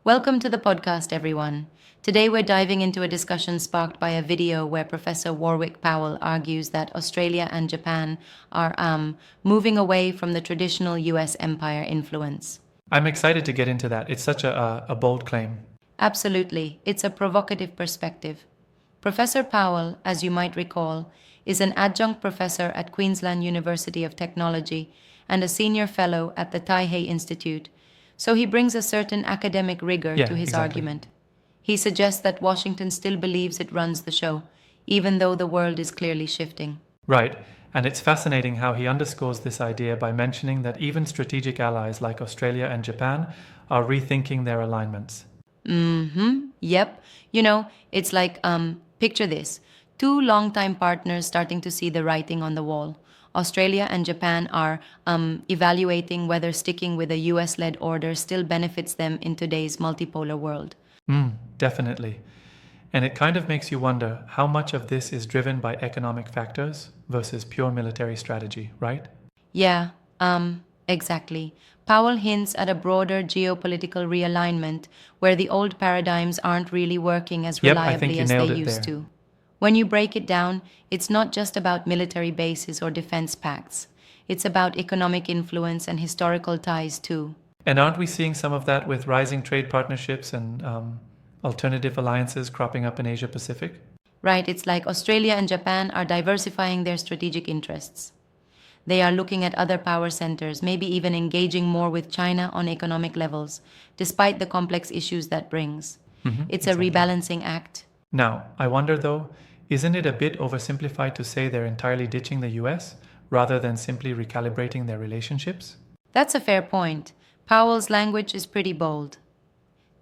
Welcome to the podcast, everyone. Today we're diving into a discussion sparked by a video where Professor Warwick Powell argues that Australia and Japan are moving away from the traditional US empire influence. I'm excited to get into that. It's such a bold claim. Absolutely, it's a provocative perspective. Professor Powell, as you might recall, is an adjunct professor at Queensland University of Technology and a senior fellow at the Taihei Institute, so he brings a certain academic rigor to his argument. He suggests that Washington still believes it runs the show, even though the world is clearly shifting. Right, and it's fascinating how he underscores this idea by mentioning that even strategic allies like Australia and Japan are rethinking their alignments. Yep. It's like, picture this. Two longtime partners starting to see the writing on the wall. Australia and Japan are evaluating whether sticking with a US-led order still benefits them in today's multipolar world. Definitely. And it kind of makes you wonder how much of this is driven by economic factors versus pure military strategy, right? Yeah, exactly. Powell hints at a broader geopolitical realignment where the old paradigms aren't really working as Yep, I think reliably you as nailed they it used there. to. When you break it down, it's not just about military bases or defense pacts. It's about economic influence and historical ties too. And aren't we seeing some of that with rising trade partnerships and alternative alliances cropping up in Asia Pacific? Right, it's like Australia and Japan are diversifying their strategic interests. They are looking at other power centers, maybe even engaging more with China on economic levels, despite the complex issues that brings. It's a rebalancing act. Now, I wonder though, isn't it a bit oversimplified to say they're entirely ditching the US rather than simply recalibrating their relationships? That's a fair point. Powell's language is pretty bold.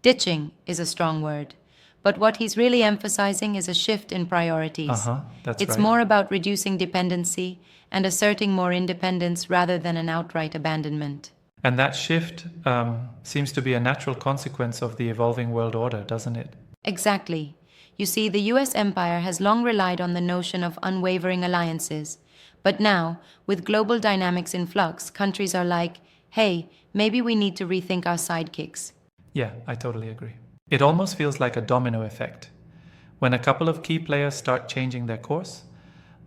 Ditching is a strong word, but what he's really emphasizing is a shift in priorities. That's It's right. more about reducing dependency and asserting more independence rather than an outright abandonment. And that shift seems to be a natural consequence of the evolving world order, doesn't it? Exactly. You see, the US empire has long relied on the notion of unwavering alliances. But now, with global dynamics in flux, countries are like, hey, maybe we need to rethink our sidekicks. Yeah, I totally agree. It almost feels like a domino effect. When a couple of key players start changing their course,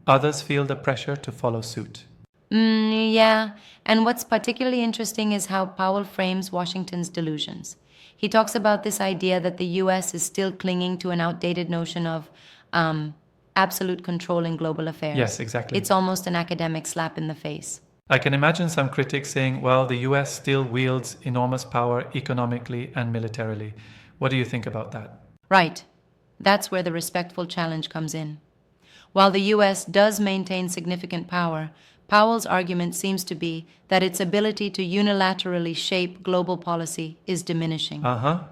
others feel the pressure to follow suit. Yeah, and what's particularly interesting is how Powell frames Washington's delusions. He talks about this idea that the US is still clinging to an outdated notion of absolute control in global affairs. Yes, exactly. It's almost an academic slap in the face. I can imagine some critics saying, well, the US still wields enormous power economically and militarily. What do you think about that? Right. That's where the respectful challenge comes in. While the US does maintain significant power, Powell's argument seems to be that its ability to unilaterally shape global policy is diminishing.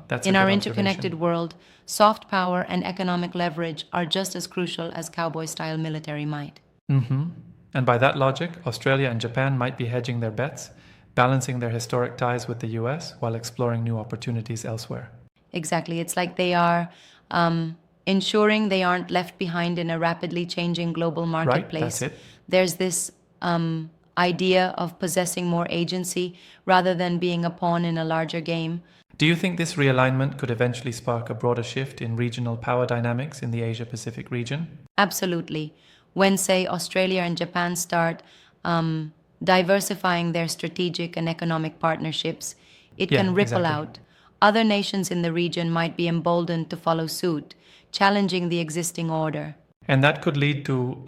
That's In a our good interconnected observation. world, soft power and economic leverage are just as crucial as cowboy-style military might. And by that logic, Australia and Japan might be hedging their bets, balancing their historic ties with the US while exploring new opportunities elsewhere. Exactly. It's like they are ensuring they aren't left behind in a rapidly changing global marketplace. that's it. There's this idea of possessing more agency rather than being a pawn in a larger game. Do you think this realignment could eventually spark a broader shift in regional power dynamics in the Asia Pacific region? Absolutely. When, say, Australia and Japan start diversifying their strategic and economic partnerships, it Yeah, can ripple exactly. out. Other nations in the region might be emboldened to follow suit, challenging the existing order. And that could lead to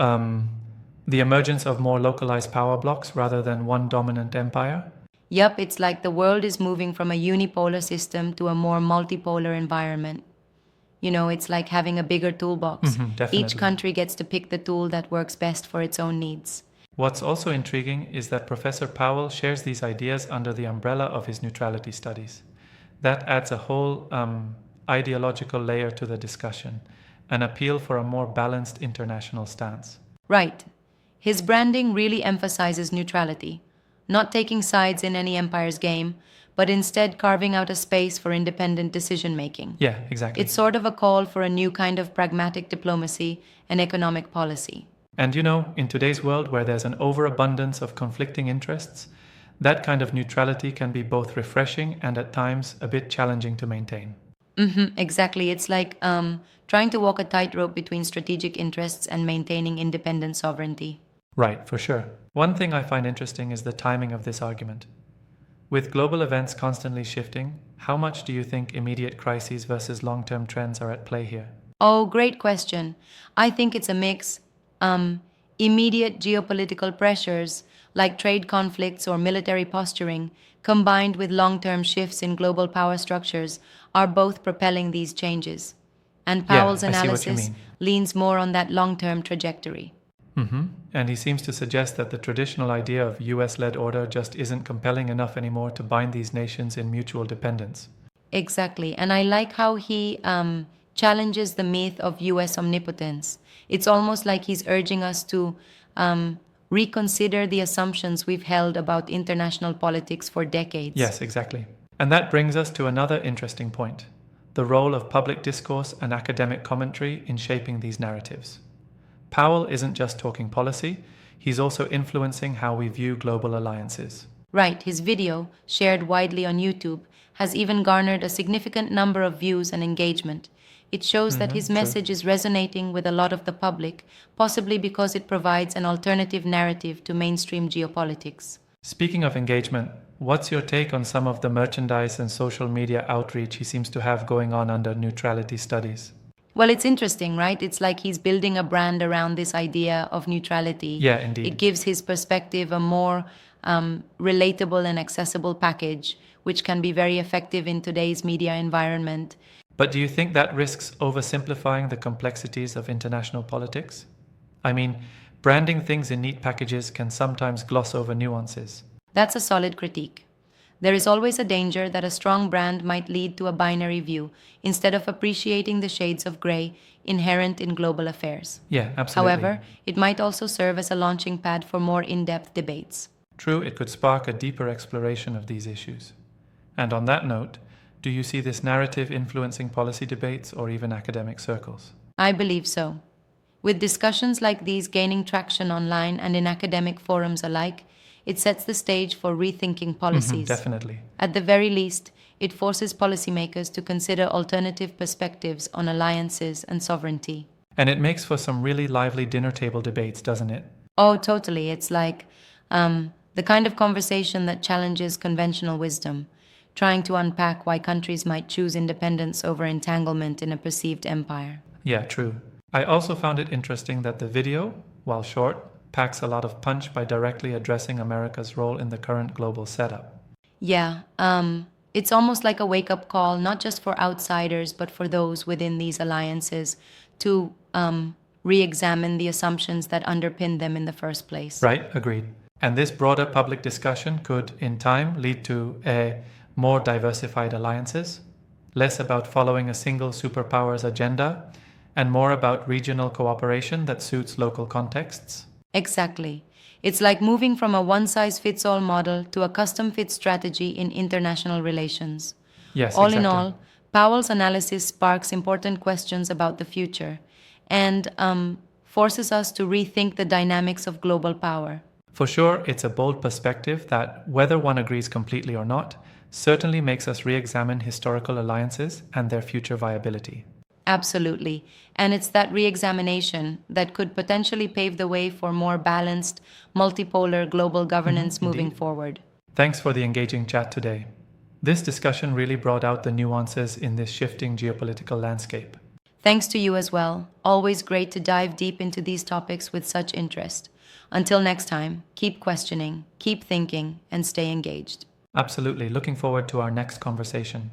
the emergence of more localized power blocks rather than one dominant empire? Yup, it's like the world is moving from a unipolar system to a more multipolar environment. It's like having a bigger toolbox. Definitely. Each country gets to pick the tool that works best for its own needs. What's also intriguing is that Professor Powell shares these ideas under the umbrella of his neutrality studies. That adds a whole ideological layer to the discussion, an appeal for a more balanced international stance. Right. His branding really emphasizes neutrality, not taking sides in any empire's game, but instead carving out a space for independent decision-making. Yeah, exactly. It's sort of a call for a new kind of pragmatic diplomacy and economic policy. And in today's world where there's an overabundance of conflicting interests, That kind of neutrality can be both refreshing and at times a bit challenging to maintain. Exactly. It's like trying to walk a tightrope between strategic interests and maintaining independent sovereignty. Right, for sure. One thing I find interesting is the timing of this argument. With global events constantly shifting, how much do you think immediate crises versus long term trends are at play here? Oh, great question. I think it's a mix. Immediate geopolitical pressures, like trade conflicts or military posturing, combined with long term shifts in global power structures, are both propelling these changes. And Yeah, Powell's I see what you analysis mean. leans more on that long term trajectory. And he seems to suggest that the traditional idea of US led order just isn't compelling enough anymore to bind these nations in mutual dependence. Exactly. And I like how he challenges the myth of US omnipotence. It's almost like he's urging us to reconsider the assumptions we've held about international politics for decades. Yes, exactly. And that brings us to another interesting point: the role of public discourse and academic commentary in shaping these narratives. Powell isn't just talking policy, he's also influencing how we view global alliances. Right, his video, shared widely on YouTube, has even garnered a significant number of views and engagement. It shows that his True. message is resonating with a lot of the public, possibly because it provides an alternative narrative to mainstream geopolitics. Speaking of engagement, what's your take on some of the merchandise and social media outreach he seems to have going on under neutrality studies? Well, it's interesting, right? It's like he's building a brand around this idea of neutrality. Yeah, indeed. It gives his perspective a more relatable and accessible package, which can be very effective in today's media environment. But do you think that risks oversimplifying the complexities of international politics? I mean, branding things in neat packages can sometimes gloss over nuances. That's a solid critique. There is always a danger that a strong brand might lead to a binary view instead of appreciating the shades of gray inherent in global affairs. Yeah, absolutely. However, it might also serve as a launching pad for more in depth debates. True, it could spark a deeper exploration of these issues. And on that note, do you see this narrative influencing policy debates or even academic circles? I believe so. With discussions like these gaining traction online and in academic forums alike, it sets the stage for rethinking policies. Definitely. At the very least, it forces policymakers to consider alternative perspectives on alliances and sovereignty. And it makes for some really lively dinner table debates, doesn't it? Oh, totally. It's like the kind of conversation that challenges conventional wisdom, trying to unpack why countries might choose independence over entanglement in a perceived empire. Yeah, true. I also found it interesting that the video, while short, packs a lot of punch by directly addressing America's role in the current global setup. Yeah, it's almost like a wake up call, not just for outsiders, but for those within these alliances to re examine the assumptions that underpin them in the first place. Right, agreed. And this broader public discussion could, in time, lead to more diversified alliances, less about following a single superpower's agenda, and more about regional cooperation that suits local contexts. Exactly. It's like moving from a one size fits all model to a custom fit strategy in international relations. Yes, All exactly. in all, Powell's analysis sparks important questions about the future and forces us to rethink the dynamics of global power. For sure, it's a bold perspective that, whether one agrees completely or not, certainly makes us re-examine historical alliances and their future viability. Absolutely. And it's that re examination that could potentially pave the way for more balanced, multipolar global governance moving indeed. forward. Thanks for the engaging chat today. This discussion really brought out the nuances in this shifting geopolitical landscape. Thanks to you as well. Always great to dive deep into these topics with such interest. Until next time, keep questioning, keep thinking, and stay engaged. Absolutely. Looking forward to our next conversation.